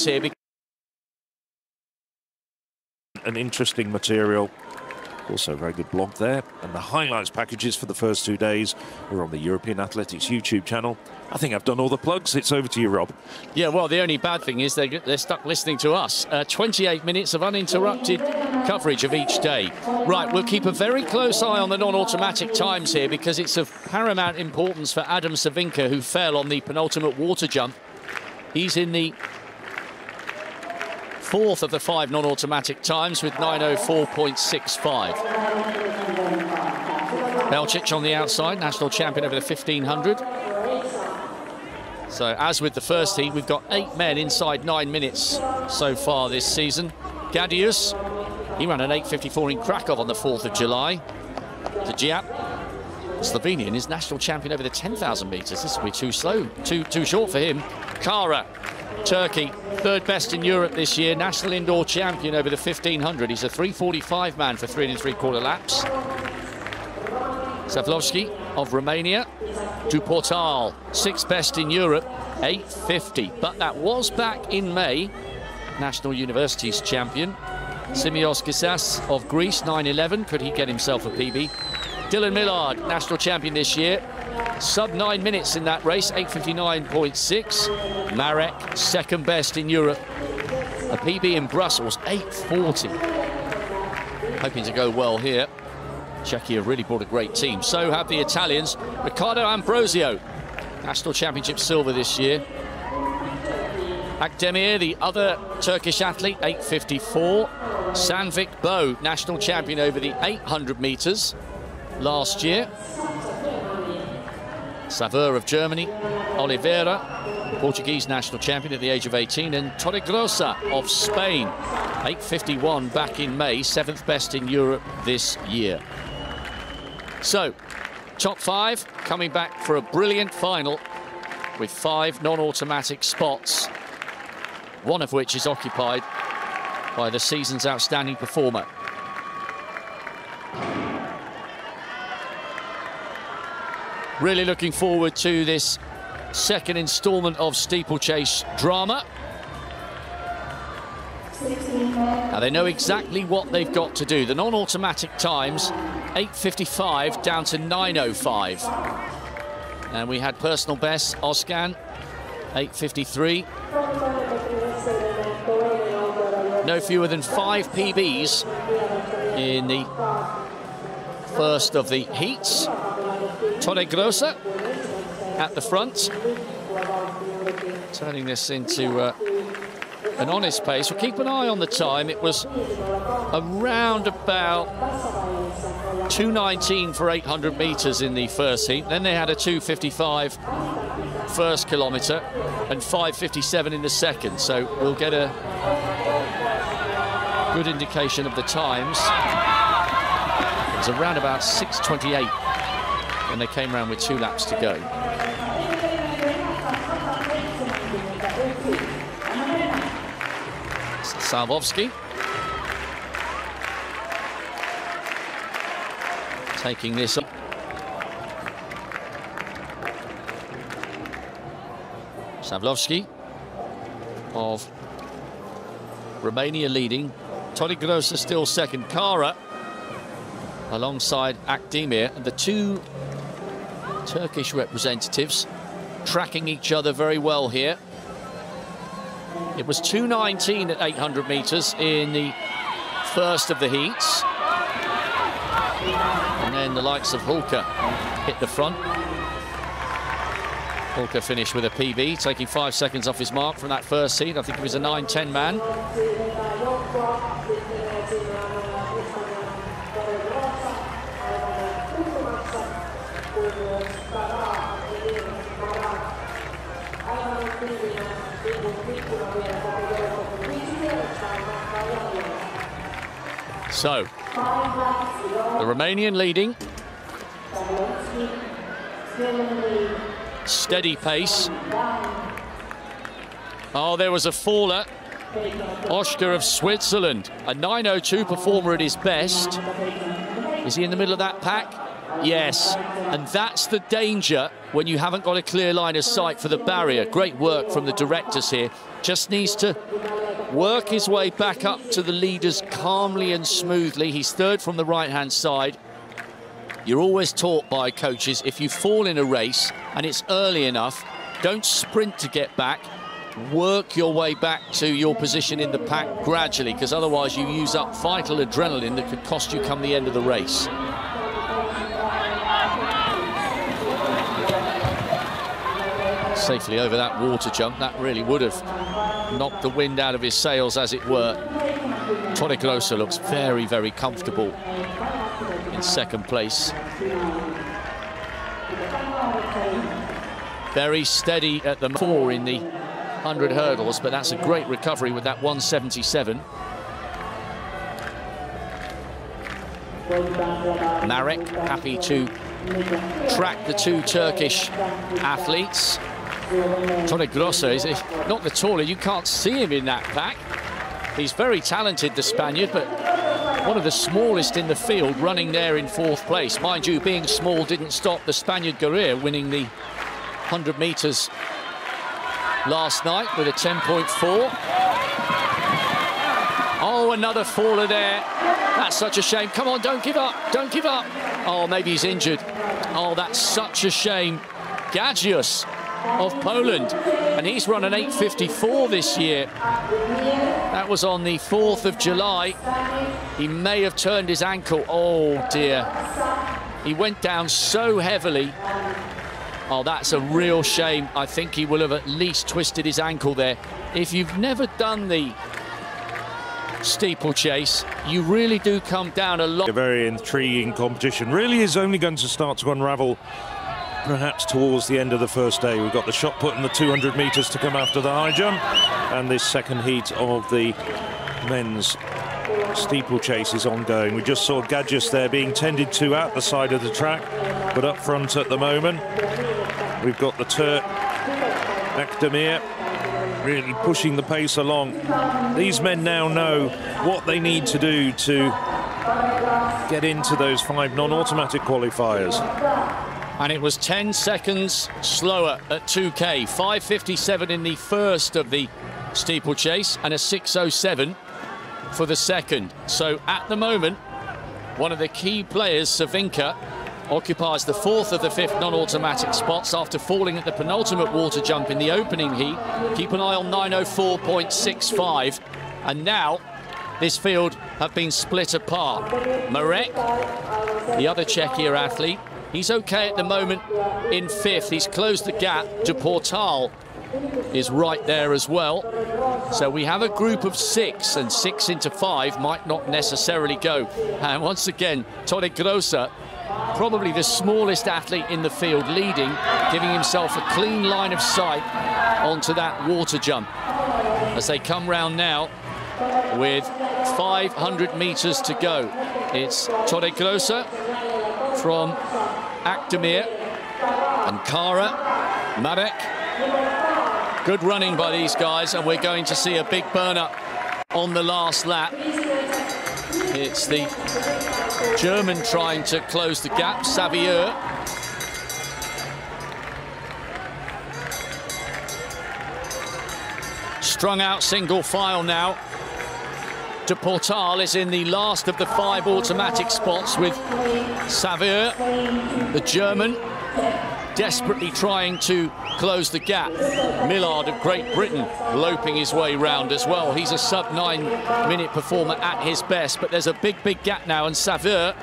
times here. An interesting material. Also a very good blog there. And the highlights packages for the first 2 days are on the European Athletics YouTube channel. I think I've done all the plugs. It's over to you, Rob. Yeah, well, the only bad thing is they're stuck listening to us. 28 minutes of uninterrupted coverage of each day. Right, we'll keep a very close eye on the non-automatic times here because it's of paramount importance for Adam Cervinka, who fell on the penultimate water jump. He's in the fourth of the 5 non-automatic times with 9:04.65. Belčić on the outside, national champion over the 1500. So as with the first heat, we've got 8 men inside 9 minutes so far this season. GAJDUS, he ran an 8:54 in Krakow on the 4th of July. DJAIP, Slovenian, is national champion over the 10,000 metres. This will be too slow, too short for him. KARA, Turkey, 3rd best in Europe this year, national indoor champion over the 1500. He's a 3:45 man for 3 3/4 laps. SAVLOVSCHI of Romania, DUPORTAL, 6th best in Europe, 8:50. But that was back in May, national universities champion. Simios GIZAS of Greece, 9:11. Could he get himself a PB? Dylan Millard, national champion this year. Sub 9 minutes in that race, 8:59.6. MARÁK, 2nd best in Europe. A PB in Brussels, 8:40. Hoping to go well here. Czechia have really brought a great team. So have the Italians. Riccardo Ambrosio, national championship silver this year. AKDEMIR, the other Turkish athlete, 8:54. SANDVIK BØ, national champion over the 800 metres last year. SAVEUR of Germany, Oliveira, Portuguese national champion at the age of 18, and TORREGROSSA of Spain, 8:51 back in May, 7th best in Europe this year. So, top 5 coming back for a brilliant final with 5 non-automatic spots, one of which is occupied by the season's outstanding performer. Really looking forward to this second instalment of steeplechase drama. Now they know exactly what they've got to do. The non-automatic times, 8:55 down to 9:05. And we had personal best, Özcan, 8:53. No fewer than 5 PBs in the first of the heats. TORREGROSSA at the front, turning this into an honest pace. We'll keep an eye on the time. It was around about 2:19 for 800 metres in the first heat. Then they had a 2:55 first kilometre and 5:57 in the second. So we'll get a good indication of the times. It was around about 6:28 when they came around with 2 laps to go. SAVLOVSCHI taking this up. SAVLOVSCHI of Romania leading. TORREGROSSA still second. KARA alongside AKDEMIR, and the 2 Turkish representatives tracking each other very well here. It was 2:19 at 800 metres in the first of the heats. And then the likes of Hulka hit the front. Hulka finished with a PB, taking 5 seconds off his mark from that first heat. I think he was a 9:10 man. So, the Romanian leading. Steady pace. Oh, there was a faller. OESCHGER of Switzerland, a 9:02 performer at his best. Is he in the middle of that pack? Yes, and that's the danger when you haven't got a clear line of sight for the barrier. Great work from the directors here. just needs to work his way back up to the leaders calmly and smoothly. He's third from the right-hand side. You're always taught by coaches, if you fall in a race and it's early enough, don't sprint to get back. Work your way back to your position in the pack gradually, because otherwise you use up vital adrenaline that could cost you come the end of the race. Safely over that water jump. That really would have knocked the wind out of his sails, as it were. TORREGROSSA looks very, very comfortable in second place. Very steady at the 4 in the 100 hurdles, but that's a great recovery with that 177. Marek happy to track the two Turkish athletes. TORREGROSSA is not the taller, you can't see him in that pack. He's very talented, the Spaniard, but one of the smallest in the field, running there in 4th place. Mind you, being small didn't stop the Spaniard Guerrero winning the 100 meters last night with a 10.4. Oh, another faller there. That's such a shame. Come on, don't give up, don't give up. Oh, maybe he's injured. Oh, that's such a shame. GAJDUS of Poland, and he's run an 8:54 this year. That was on the 4th of July. He may have turned his ankle. Oh dear. He went down so heavily. Oh, that's a real shame. I think he will have at least twisted his ankle there. If you've never done the steeplechase, you really do come down a lot. A very intriguing competition. Really is only going to start to unravel perhaps towards the end of the first day. We've got the shot put in the 200 meters to come after the high jump, and this second heat of the men's steeplechase is ongoing. We just saw GAJDUS there being tended to at the side of the track, but up front at the moment we've got the Turk AKDEMIR really pushing the pace along. These men now know what they need to do to get into those 5 non-automatic qualifiers. And it was 10 seconds slower at 2K. 5:57 in the first of the steeplechase and a 6:07 for the second. So at the moment, one of the key players, Savinka, occupies the 4th of the 5th non-automatic spots after falling at the penultimate water jump in the opening heat. Keep an eye on 9:04.65. And now this field have been split apart. Marek, the other Czechia athlete, he's okay at the moment in 5th. He's closed the gap. DUPORTAL is right there as well. So we have a group of 6, and 6 into 5 might not necessarily go. And once again, TORREGROSSA, probably the smallest athlete in the field, leading, giving himself a clean line of sight onto that water jump. As they come round now with 500 meters to go. It's TORREGROSSA from AKDEMIR and KARA, Marek. Good running by these guys, and we're going to see a big burn-up on the last lap. It's the German trying to close the gap, SAVEUR. Strung out single file now. DUPORTAL is in the last of the 5 automatic spots with SAVEUR, the German, desperately trying to close the gap. Millard of Great Britain loping his way round as well. He's a sub-9-minute performer at his best, but there's a big, big gap now, and SAVEUR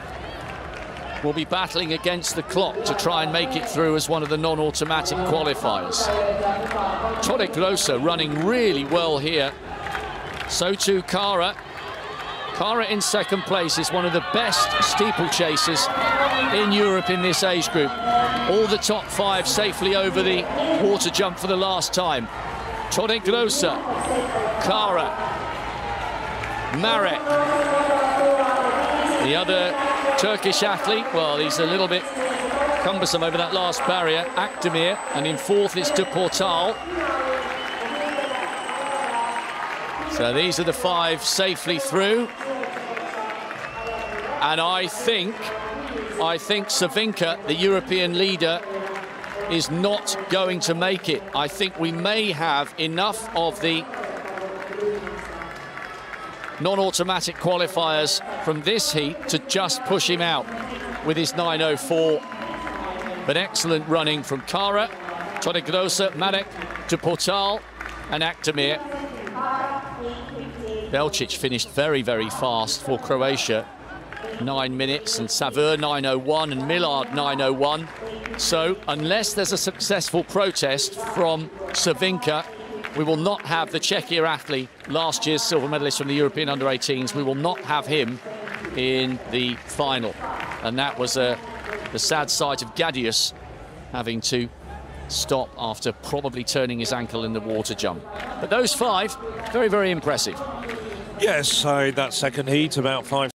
will be battling against the clock to try and make it through as one of the non-automatic qualifiers. TORREGROSSA running really well here. So too KARA. KARA in second place is one of the best steeplechasers in Europe in this age group. All the top 5 safely over the water jump for the last time. TORREGROSSA, KARA, Marek. The other Turkish athlete, well, he's a little bit cumbersome over that last barrier, AKDEMIR, and in 4th it's DUPORTAL. So these are the 5 safely through. And I think Savinka, the European leader, is not going to make it. I think we may have enough of the non-automatic qualifiers from this heat to just push him out with his 9:04. But excellent running from KARA, TORREGROSSA, Marek, DUPORTAL and AKDEMIR. Belčić finished very, very fast for Croatia. 9 minutes, and SAVEUR 9:01 and MILLARD 9:01. So unless there's a successful protest from Cervinka, we will not have the Czechia athlete, last year's silver medalist from the European Under-18s. We will not have him in the final. And that was the sad sight of GAJDUS having to stop after probably turning his ankle in the water jump. But those 5, very, very impressive. Yes, so that second heat, about 5